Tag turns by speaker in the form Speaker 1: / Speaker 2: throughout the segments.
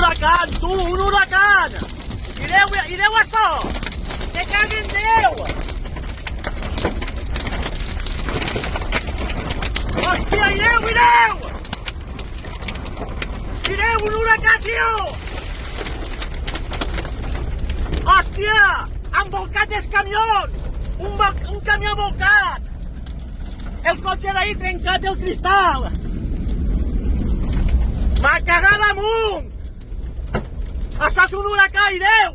Speaker 1: huracán, tu, un huracán! Ireu això! Que caguen Déu! Hòstia, ireu! Ireu, un huracà, tio! Hòstia! Han volcat els camions! Un camió volcat! El cotxe d'ahir trencat el cristal! M'ha cagat damunt! Això és un huracà, ireu!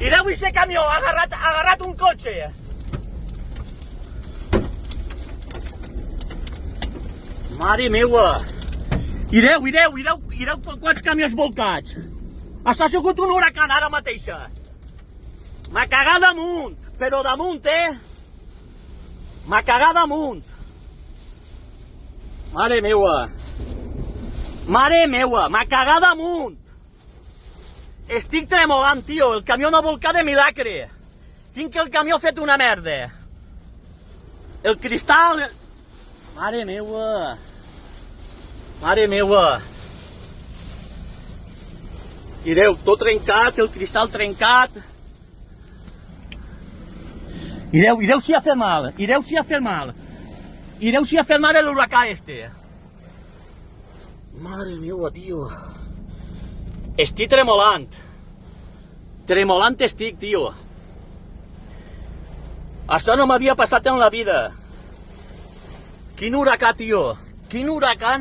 Speaker 1: Ireu i ese camió, ha agarrat un cotxe! Mare meua! Ireu quants camions volcats! Això ha sigut un huracà ara mateixa! M'ha cagat damunt! Però damunt, M'ha cagat damunt! Mare meua! M'ha cagat damunt! Estic tremolant, tio! El camió no ha volcat de milagre! Tinc el camió fet una merda! El cristal... Mare meua! Ireu, tot trencat, el cristal trencat... Ireu si ha fet mal, l'huracà este. Mare meua, tio. Estic tremolant. Tremolant estic, tio. Això no m'havia passat en la vida. Quin huracà, tio. Quin huracà.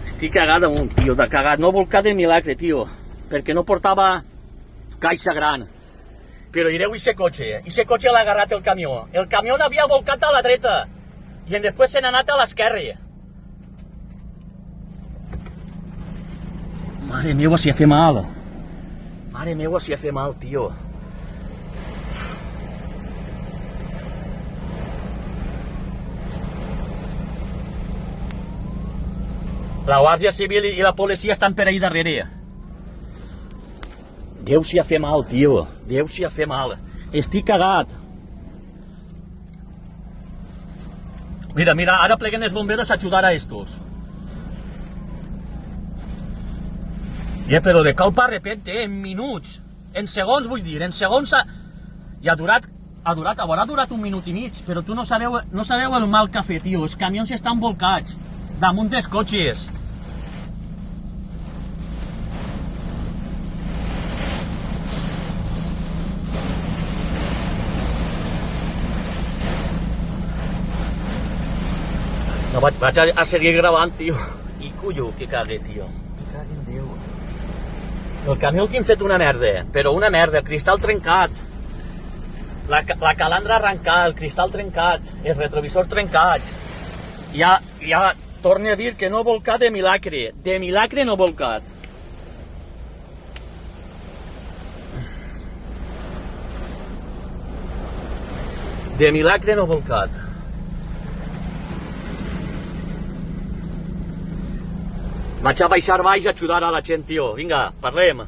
Speaker 1: Estic cagat damunt, tio, de cagat. No volcat de milagre, tio, perquè no portava caixa gran. Però ireu ese cotxe l'ha agarrat el camió. El camió n'havia volcat a la dreta i després se n'ha anat a l'esquerra. Mare meva, si ha fet mal. Tio. La Guàrdia Civil i la policia estan per ahí darrere. Déu si ha fet mal, tio. Estic cagat. Mira, ara pleguen els bomberos a ajudar a estos. Però de colpa a repente, en minuts. En segons, vull dir, en segons... I haurà durat un minut i mig, però tu no sabeu el mal que ha fet, tio. Els camions estan volcats damunt dels cotxes. No, vaig a seguir gravant, tio. I cullo, que cague, tio. Que cague en Déu. El camió el tinc fet una merda, però una merda. El cristal trencat. La calandra arrencada, el cristal trencat, els retrovisors trencats. Ja torno a dir que no ha volcat de milagre. De milagre no ha volcat. De milagre no ha volcat. Vaig a baixar baix a ajudar a la gent, tio. Vinga, parlem.